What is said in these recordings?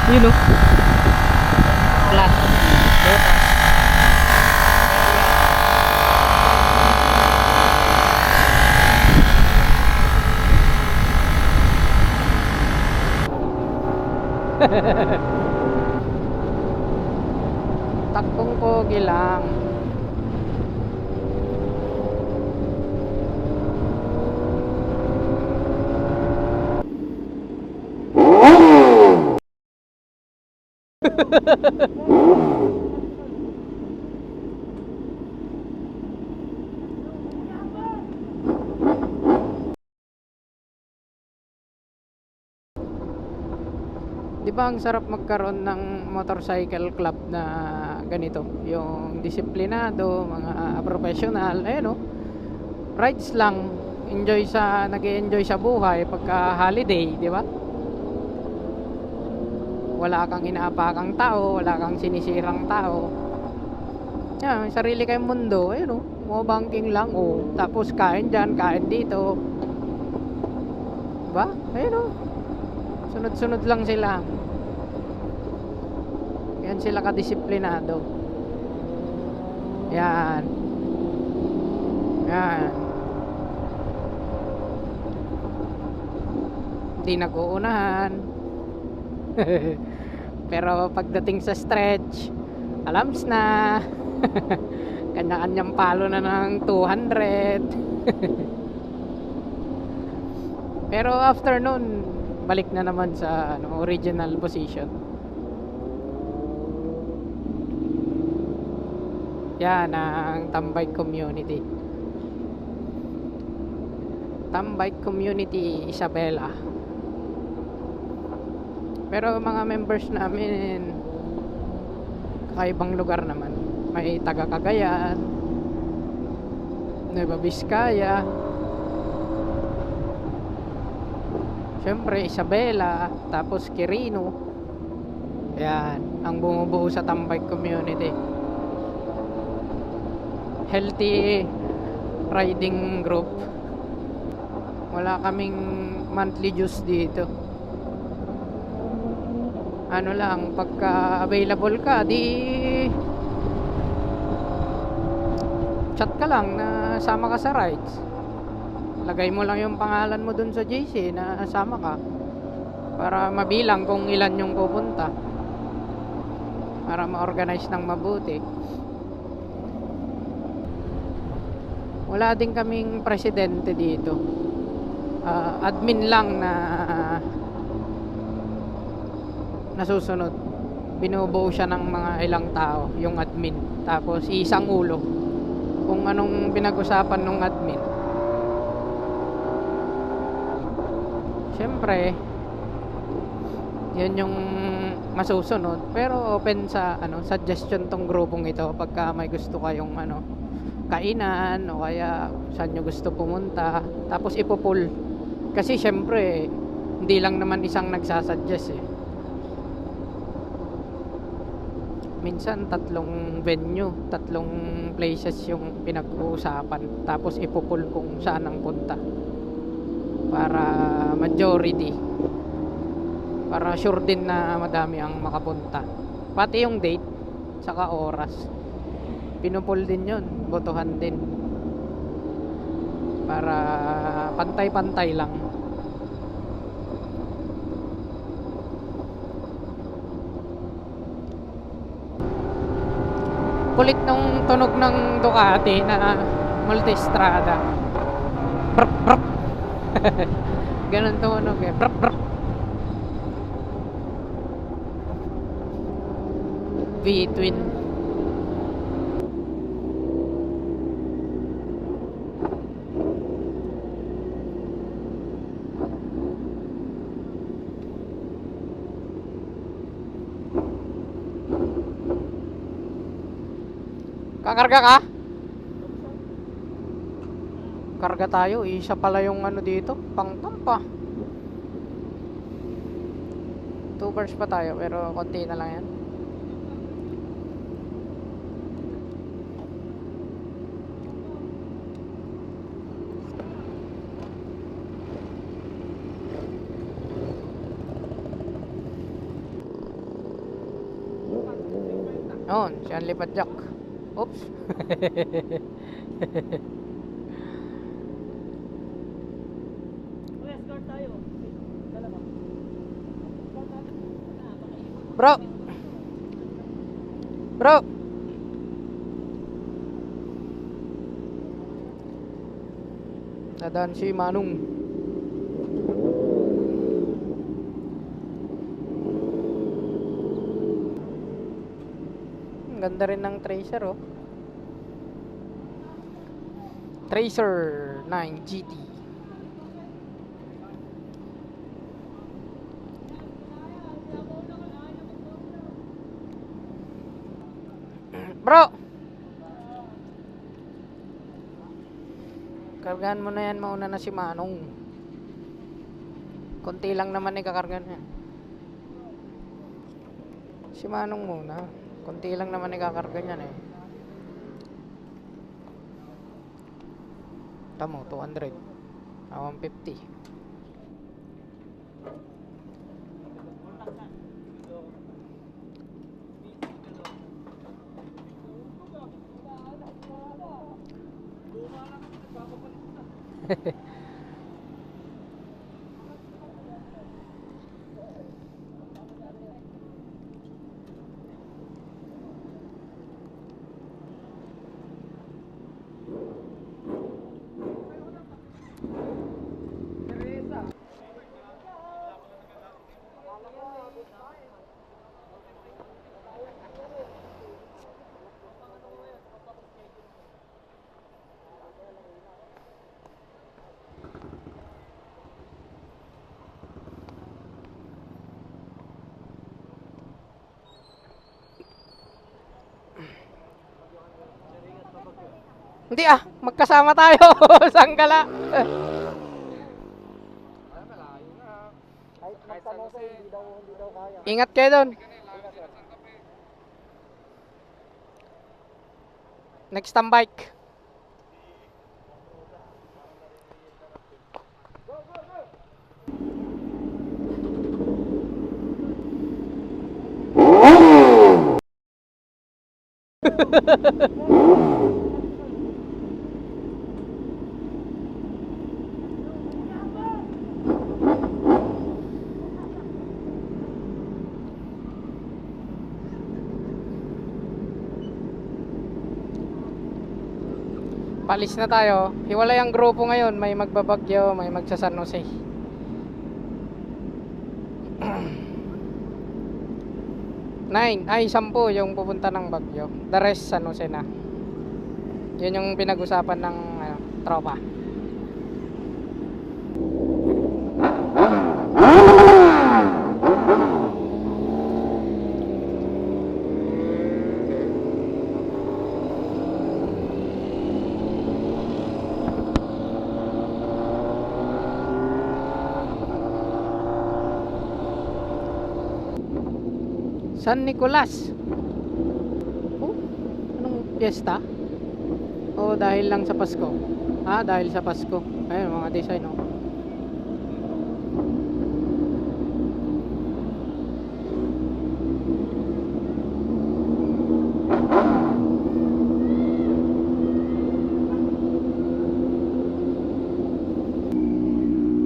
Yun o. Flat. Butas. Takbong pogi lang. Di ba ang sarap magkaroon ng motorcycle club na ganito? Yung disiplinado, mga professional, ayun oh. Rides lang, nag-enjoy sa buhay pagka holiday, di ba? Wala kang inaapakang tao, wala kang sinisirang tao. Yan, may sarili kayong mundo, ayun oh. Mo banking lang oh. Tapos kain diyan, kain dito. Diba? Ayun oh. Sunod-sunod lang sila. Yan sila kadisiplinado. Yan. Yan. Hindi nag-uunahan. Pero pagdating sa stretch, alams na. Kanya-kanyang palo na ng 200. Pero after nun, balik na naman sa original position. Yan ang Tambay Community. Tambay Community Isabela. Pero mga members namin kakaibang lugar naman. May taga Cagayan, Nueva Vizcaya, syempre Isabela, tapos Quirino. Yan ang bumubuo sa Tambay Community. Healthy riding group. Wala kaming monthly dues dito. Ano lang, pagka available ka, di chat ka lang na sama ka sa rides. Lagay mo lang yung pangalan mo dun sa JC na sama ka para mabilang kung ilan yung pupunta, para ma-organize ng mabuti. Wala din kaming presidente dito. Admin lang na nasusunod. Binubuo siya ng mga ilang tao, yung admin. Tapos isang ulo kung anong pinag-usapan ng admin. Siyempre, yun yung masusunod. Pero open sa suggestion tong grupong ito pagka may gusto kayong kainan o kaya saan nyo gusto pumunta. Tapos ipo-pull. Kasi siyempre, hindi lang naman isang nagsasuggest eh. Minsan tatlong venue, tatlong places yung pinag-uusapan. Tapos ipo-pull kung saan ang punta. Para majority. Para sure din na madami ang makapunta. Pati yung date, saka oras. Pinupul din yun, botohan din para pantay-pantay lang. Kulit nung tunog ng Ducati na Multistrada. Brr, brr. Ganun tunog eh. Brr, brr. V-twin. Kakarga ka? Karga tayo, isa pala yung dito, pangtampa. 2 bars pa tayo, pero konti na lang yan. Noon, si Anli Padjak. Oops. Bro. Bro. Nadaan si Manong. Ang ganda rin ng Tracer, oh. Tracer 9 GT. Bro. Kargahan mo na yan, mauna na si Manong. Konti lang naman ikakargan niya. Si Manong muna. Konti lang naman ikakarga niyan eh. Tamo, 200. 150. Hindi magkasama tayo. Sanggala. Ingat kayo doon. Next time bike. Palis na tayo. Hiwalay ang grupo ngayon. May magbabagyo, may magsa San Jose. Nine, 10 yung pupunta ng Bagyo. The rest San Jose na. Yun yung pinag-usapan ng tropa. San Nicolas. Oh, anong piyesta? Oh, dahil lang sa Pasko. Dahil sa Pasko. Ayun, mga design, oh.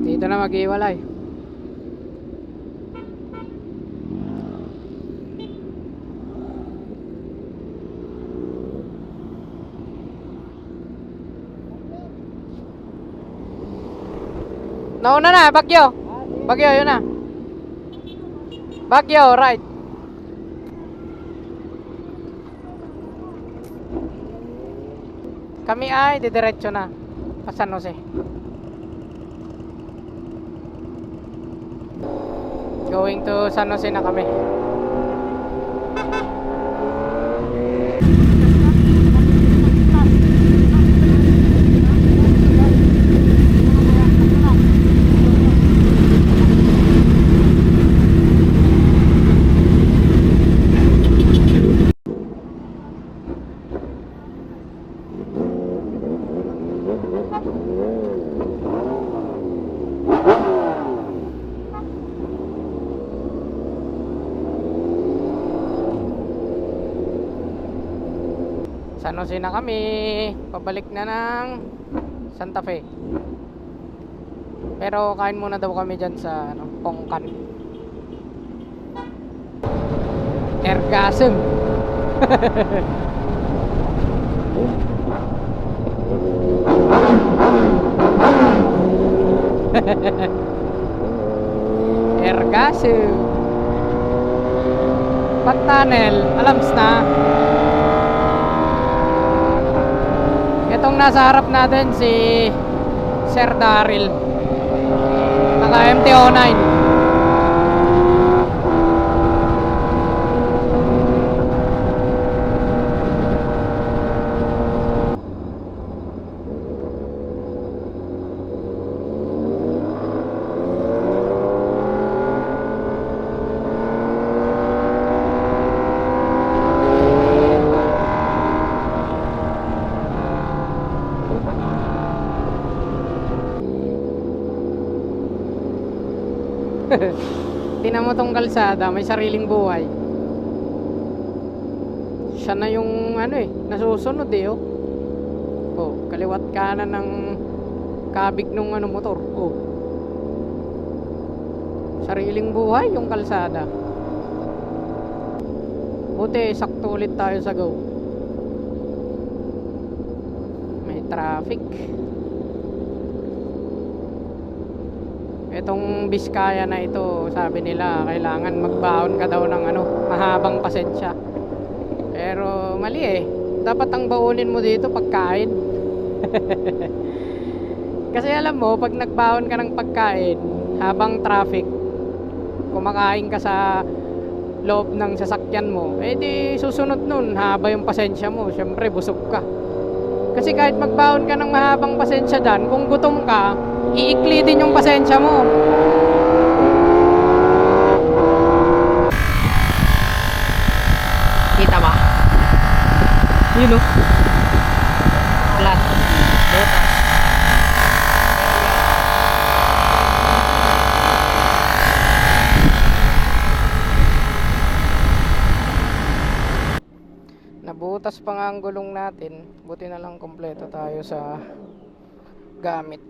Dito na mag-iwalay. Nauna na, Bagyo. Bagyo, yun na. Bagyo, right. Kami ay didiretso na pa San Jose. Going to San Jose na kami. San Jose na kami. Pabalik na ng Santa Fe. Pero kain muna daw kami dyan sa Pongkan. Ergasm. Ergasm. Pag tunnel, alams na. Itong nasa harap natin si Sir Daryl. Naka MT-09. Tingnan mo tong kalsada, may sariling buhay. Siya na yung nasusunod oh. Oh, kaliwat kanan ng kabig nung motor. Oh. Sariling buhay yung kalsada. Buti sakto ulit tayo sa go. May traffic. Itong Biskaya na ito, sabi nila kailangan magbaon ka daw ng mahabang pasensya. Pero mali dapat ang baonin mo dito pagkain. Kasi alam mo, pag nagbaon ka ng pagkain habang traffic, kumakain ka sa loob ng sasakyan mo, di susunod nun haba yung pasensya mo, syempre busog ka. Kasi kahit magbaon ka ng mahabang pasensya dyan, kung gutom ka, iikli din yung pasensya mo. Kita ba? Yun o. Flat. Butas. Nabutas pa nga ang gulong natin. Buti na lang kompleto tayo sa gamit.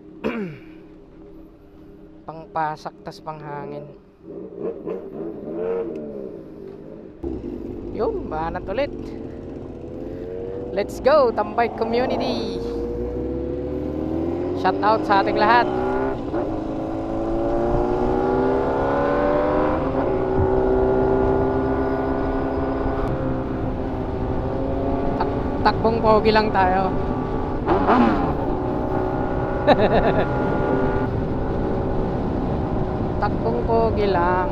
Pangpasak tas panghangin. Yun, banat ulit. Let's go, Tambay Community. Shout out sa ating lahat. Takbong pogi lang tayo. Takbong pogi lang.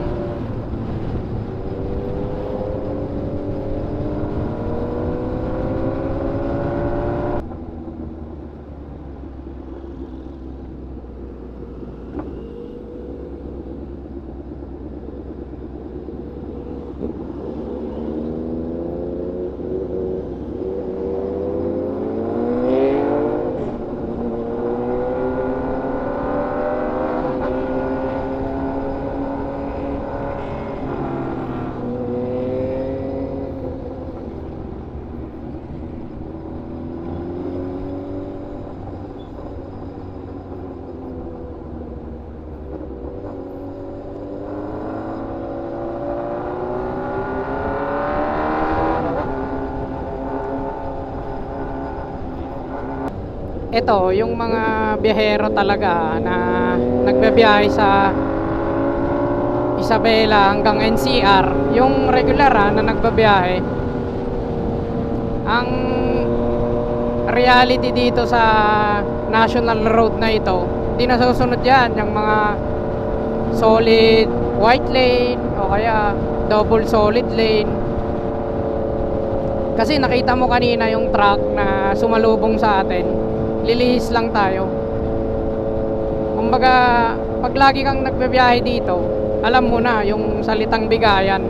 Ito, yung mga biyahero talaga na nagbabiyahe sa Isabela hanggang NCR, yung regular na nagbabiyahe, ang reality dito sa national road na ito, di nasusunod yan yung mga solid white lane o kaya double solid lane. Kasi nakita mo kanina yung truck na sumalubong sa atin, lilihis lang tayo. Kumbaga, pag lagi kang nagbibiyahe dito, alam mo na yung salitang bigayan.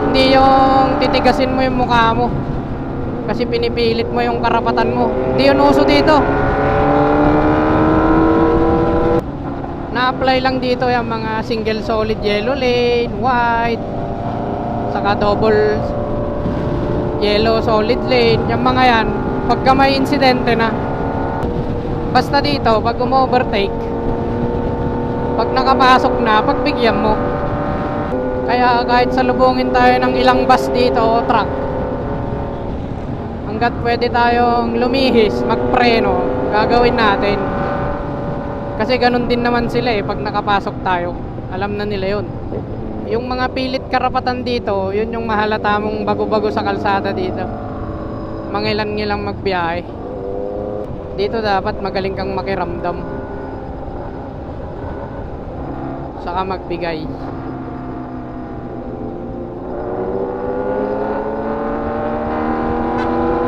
Hindi yung titigasin mo yung mukha mo kasi pinipilit mo yung karapatan mo. Hindi yun uso dito. Na-apply lang dito yung mga single solid yellow lane, white, saka double yellow solid lane, yung mga yan, pagka may insidente na. Basta dito, pag umo-overtake, pag nakapasok na, pagbigyan mo. Kaya kahit salubungin tayo ng ilang bus dito o truck, hanggat pwede tayong lumihis, magpreno, gagawin natin. Kasi ganun din naman sila eh, pag nakapasok tayo, alam na nila yun. Yung mga pilit karapatan dito, yun yung mahalata mong bago-bago sa kalsada dito. Mangilan-ngilang magbiyahe. Dito dapat magaling kang makiramdam, saka magbigay.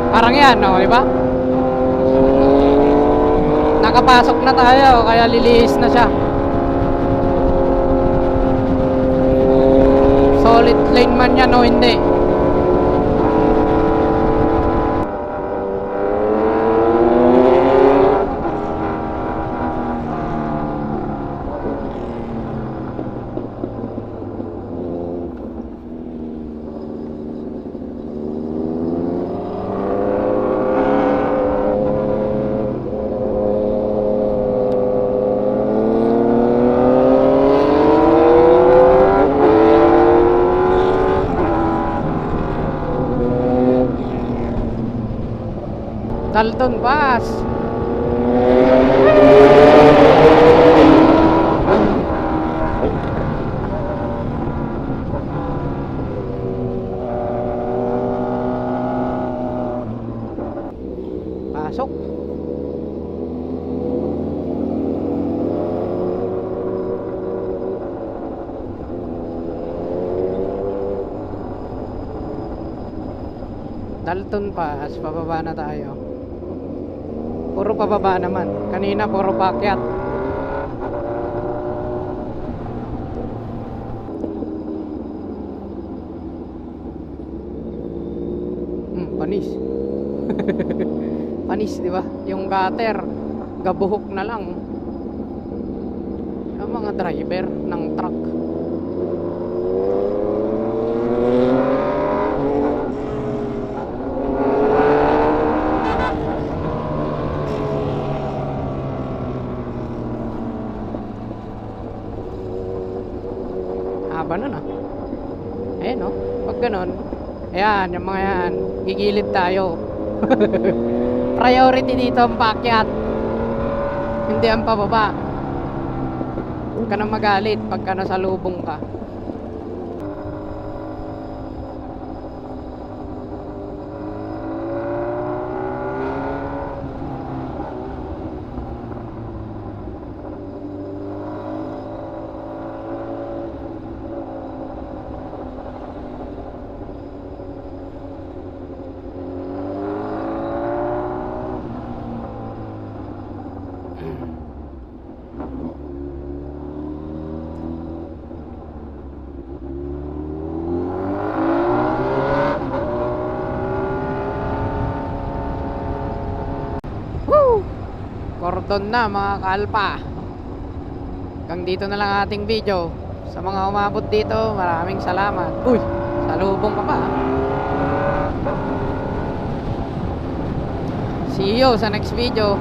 Parang yan, no, di ba? Nakapasok na tayo, kaya lilihis na siya. Solid lane man yan o hindi. Dalton Pass. Pasok. Dalton Pass, pababa na tayo. Puro pababa naman. Kanina puro paakyat. Panis. Panis, di ba? Yung gutter, gabuhok na lang. Yung mga driver ng truck. Haba nun ah. Ayan oh, pag ganon, ayan, yung mga yan, gigilid tayo. Priority dito ang paakyat, hindi ang pababa. Huwag ka na magalit pagka nasalubong ka. Cordon na mga kalpa. Hanggang dito na lang ating video. Sa mga umabot dito, maraming salamat. Uy, salubong ka pa ah. See you sa next video.